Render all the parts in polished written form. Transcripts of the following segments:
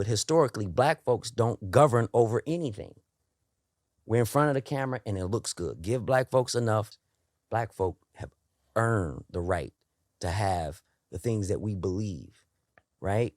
But historically, black folks don't govern over anything. We're in front of the camera and it looks good. Give black folks enough. Black folk have earned the right to have the things that we believe, right?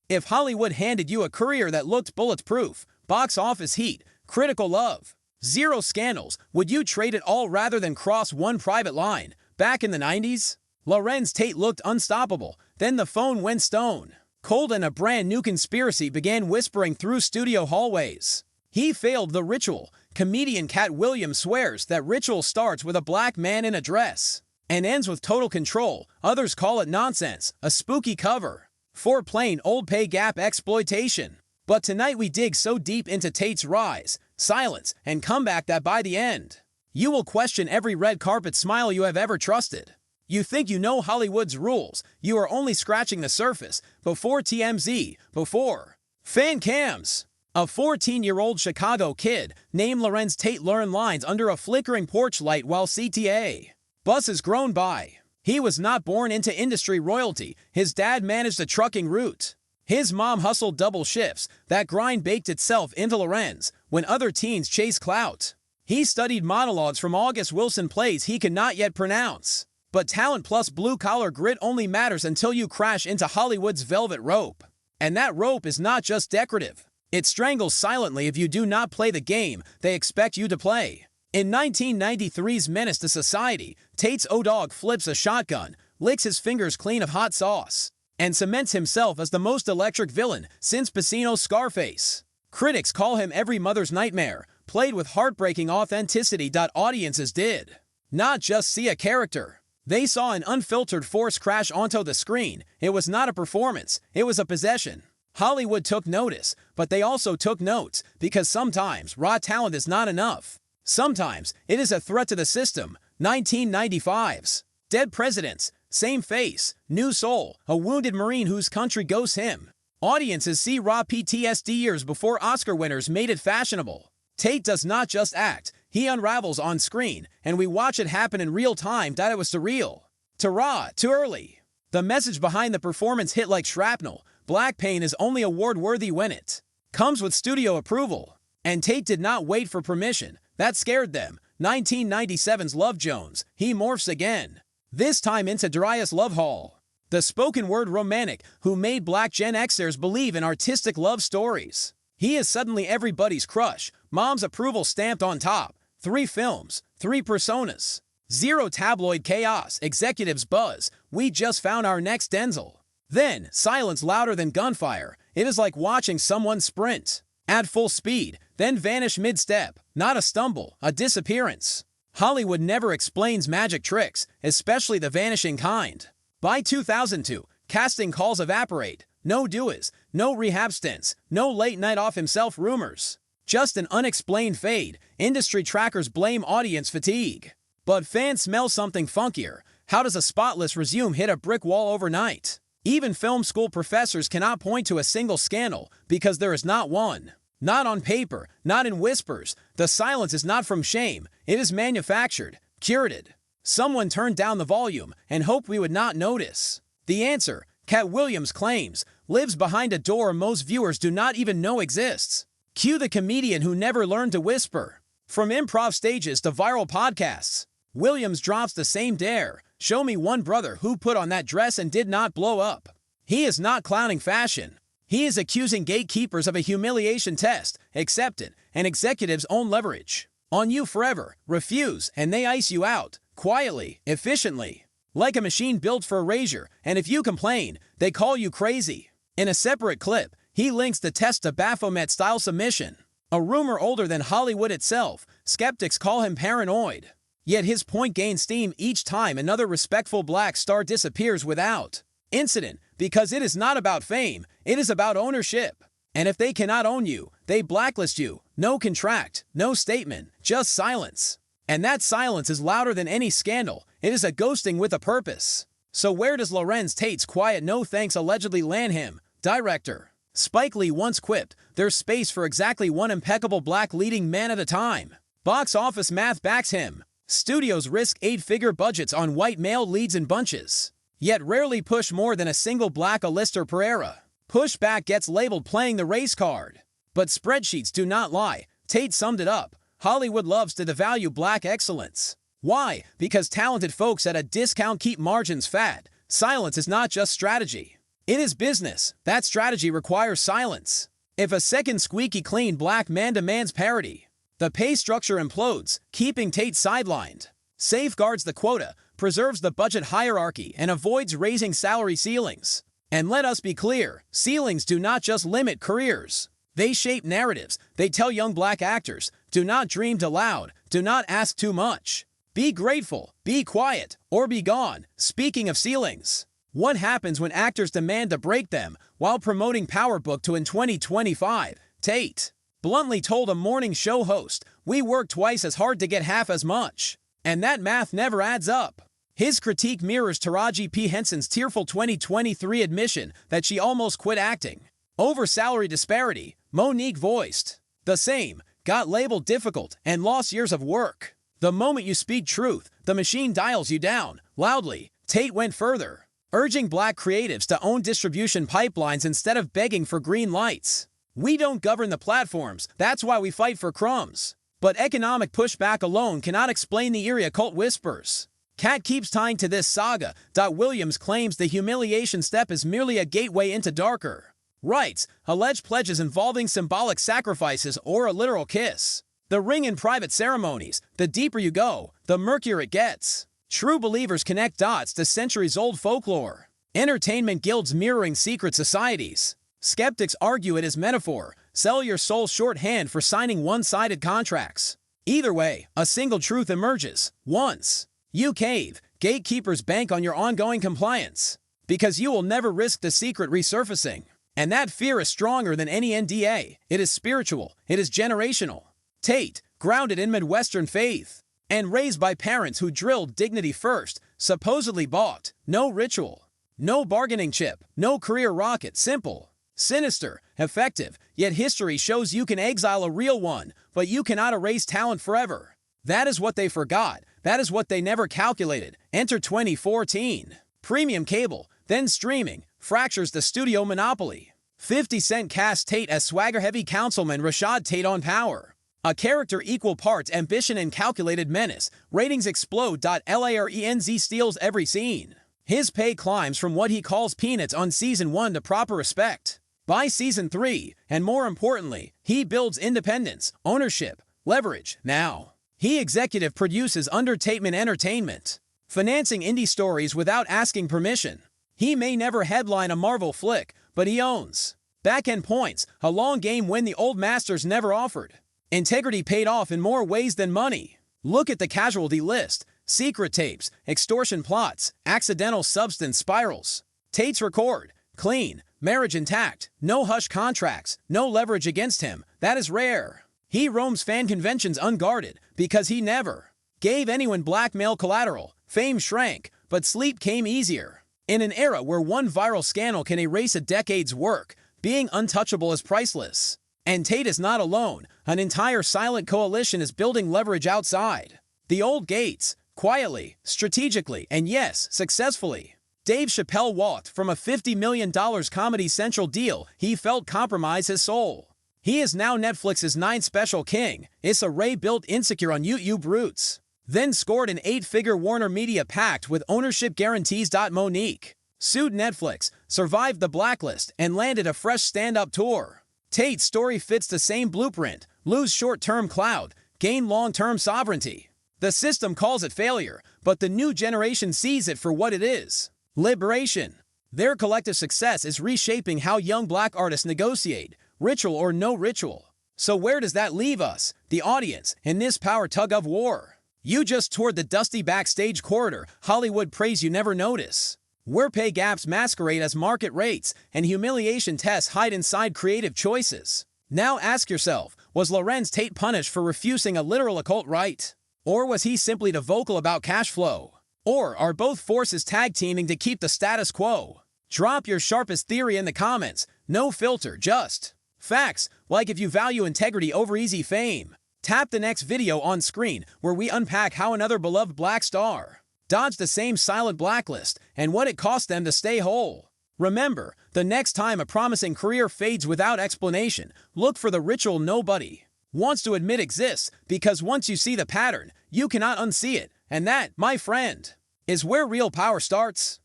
If Hollywood handed you a career that looked bulletproof, box office heat, critical love, zero scandals, would you trade it all rather than cross one private line? Back in the 90s, Larenz Tate looked unstoppable. Then the phone went stone cold and a brand new conspiracy began whispering through studio hallways. He failed the ritual. Comedian Katt Williams swears that ritual starts with a black man in a dress and ends with total control. Others call it nonsense, a spooky cover for plain old pay gap exploitation. But tonight we dig so deep into Tate's rise, silence, and comeback that by the end, you will question every red carpet smile you have ever trusted. You think you know Hollywood's rules. You are only scratching the surface. Before TMZ, before fan cams. A 14-year-old Chicago kid named Larenz Tate learned lines under a flickering porch light while CTA buses grown by. He was not born into industry royalty. His dad managed a trucking route. His mom hustled double shifts. That grind baked itself into Larenz when other teens chased clout. He studied monologues from August Wilson plays he could not yet pronounce. But talent plus blue-collar grit only matters until you crash into Hollywood's velvet rope. And that rope is not just decorative. It strangles silently if you do not play the game they expect you to play. In 1993's Menace to Society, Tate's O-Dog flips a shotgun, licks his fingers clean of hot sauce, and cements himself as the most electric villain since Pacino's Scarface. Critics call him every mother's nightmare, played with heartbreaking authenticity. Audiences did not just see a character. They saw an unfiltered force crash onto the screen. It was not a performance, it was a possession. Hollywood took notice, but they also took notes, because sometimes raw talent is not enough. Sometimes it is a threat to the system. 1995's Dead Presidents, same face, new soul, a wounded Marine whose country ghosts him. Audiences see raw PTSD years before Oscar winners made it fashionable. Tate does not just act, he unravels on screen, and we watch it happen in real time. It was too real. Too raw, too early. The message behind the performance hit like shrapnel. Black pain is only award-worthy when it comes with studio approval. And Tate did not wait for permission. That scared them. 1997's Love Jones, he morphs again. This time into Darius Love Hall, the spoken-word romantic who made black Gen Xers believe in artistic love stories. He is suddenly everybody's crush. Mom's approval stamped on top. 3 films, 3 personas. Zero tabloid chaos, executives buzz. We just found our next Denzel. Then, silence louder than gunfire. It is like watching someone sprint at full speed, then vanish mid-step. Not a stumble, a disappearance. Hollywood never explains magic tricks, especially the vanishing kind. By 2002, casting calls evaporate. No duets, no rehab stints, no late night off himself rumors. Just an unexplained fade. Industry trackers blame audience fatigue. But fans smell something funkier. How does a spotless resume hit a brick wall overnight? Even film school professors cannot point to a single scandal because there is not one. Not on paper, not in whispers. The silence is not from shame. It is manufactured, curated. Someone turned down the volume and hoped we would not notice. The answer, Katt Williams claims, lives behind a door most viewers do not even know exists. Cue the comedian who never learned to whisper. From improv stages to viral podcasts, Williams drops the same dare. Show me one brother who put on that dress and did not blow up. He is not clowning fashion. He is accusing gatekeepers of a humiliation test. Accept it, and executives own leverage on you forever. Refuse, and they ice you out. Quietly, efficiently. Like a machine built for erasure, and if you complain, they call you crazy. In a separate clip, he links the test to Baphomet-style submission. A rumor older than Hollywood itself. Skeptics call him paranoid. Yet his point gains steam each time another respectful black star disappears without incident, because it is not about fame, it is about ownership. And if they cannot own you, they blacklist you. No contract, no statement, just silence. And that silence is louder than any scandal. It is a ghosting with a purpose. So where does Larenz Tate's quiet no thanks allegedly land him? Director Spike Lee once quipped, there's space for exactly one impeccable black leading man at a time. Box office math backs him. Studios risk 8-figure budgets on white male leads in bunches, yet rarely push more than a single black A-lister per era. Pushback gets labeled playing the race card. But spreadsheets do not lie. Tate summed it up. Hollywood loves to devalue black excellence. Why? Because talented folks at a discount keep margins fat. Silence is not just strategy. It is business. That strategy requires silence. If a second squeaky clean black man demands parity, the pay structure implodes, keeping Tate sidelined. Safeguards the quota, preserves the budget hierarchy, and avoids raising salary ceilings. And let us be clear, ceilings do not just limit careers. They shape narratives. They tell young black actors, do not dream too loud, do not ask too much. Be grateful, be quiet, or be gone. Speaking of ceilings, what happens when actors demand to break them while promoting Power Book 2 in 2025? Tate bluntly told a morning show host, "We work twice as hard to get half as much." And that math never adds up. His critique mirrors Taraji P. Henson's tearful 2023 admission that she almost quit acting. Over salary disparity, Monique voiced, "The same, got labeled difficult, and lost years of work. The moment you speak truth, the machine dials you down." Loudly, Tate went further, urging black creatives to own distribution pipelines instead of begging for green lights. "We don't govern the platforms, that's why we fight for crumbs." But economic pushback alone cannot explain the eerie occult whispers. Katt keeps tying to this saga. Williams claims the humiliation step is merely a gateway into darker. Writes, alleged pledges involving symbolic sacrifices or a literal kiss. The ring in private ceremonies, the deeper you go, the murkier it gets. True believers connect dots to centuries-old folklore. Entertainment guilds mirroring secret societies. Skeptics argue it is metaphor. Sell your soul shorthand for signing one-sided contracts. Either way, a single truth emerges. Once you cave, gatekeepers bank on your ongoing compliance. Because you will never risk the secret resurfacing. And that fear is stronger than any NDA. It is spiritual. It is generational. Tate, grounded in Midwestern faith, and raised by parents who drilled dignity first, supposedly balked. No ritual. No bargaining chip. No career rocket. Simple. Sinister. Effective. Yet history shows you can exile a real one, but you cannot erase talent forever. That is what they forgot. That is what they never calculated. Enter 2014. Premium cable, then streaming, fractures the studio monopoly. 50 Cent cast Tate as swagger-heavy councilman Rashad Tate on Power. A character equal parts ambition and calculated menace. Ratings explode. Larenz steals every scene. His pay climbs from what he calls peanuts on Season 1 to proper respect. By Season 3, and more importantly, he builds independence, ownership, leverage. Now, he executive produces Undertatement Entertainment, financing indie stories without asking permission. He may never headline a Marvel flick, but he owns back-end points, a long game win the old masters never offered. Integrity paid off in more ways than money. Look at the casualty list. Secret tapes, extortion plots, accidental substance spirals. Tate's record, clean, marriage intact, no hush contracts, no leverage against him. That is rare. He roams fan conventions unguarded because he never gave anyone blackmail collateral. Fame shrank, but sleep came easier. In an era where one viral scandal can erase a decade's work, being untouchable is priceless. And Tate is not alone. An entire silent coalition is building leverage outside the old gates, quietly, strategically, and yes, successfully. Dave Chappelle walked from a $50 million Comedy Central deal he felt compromise his soul. He is now Netflix's 9th special king. Issa Rae built Insecure on YouTube roots. Then scored an 8-figure Warner Media pact with ownership guarantees. Monique sued Netflix, survived the blacklist, and landed a fresh stand-up tour. Tate's story fits the same blueprint. Lose short-term clout, gain long-term sovereignty. The system calls it failure, but the new generation sees it for what it is. Liberation. Their collective success is reshaping how young black artists negotiate, ritual or no ritual. So where does that leave us, the audience, in this power tug-of-war? You just toured the dusty backstage corridor Hollywood praise you never notice, where pay gaps masquerade as market rates and humiliation tests hide inside creative choices. Now ask yourself, was Larenz Tate punished for refusing a literal occult right? Or was he simply too vocal about cash flow? Or are both forces tag-teaming to keep the status quo? Drop your sharpest theory in the comments. No filter, just facts, like if you value integrity over easy fame. Tap the next video on screen where we unpack how another beloved black star dodged the same silent blacklist and what it cost them to stay whole. Remember, the next time a promising career fades without explanation, look for the ritual nobody wants to admit exists, because once you see the pattern, you cannot unsee it. And that, my friend, is where real power starts.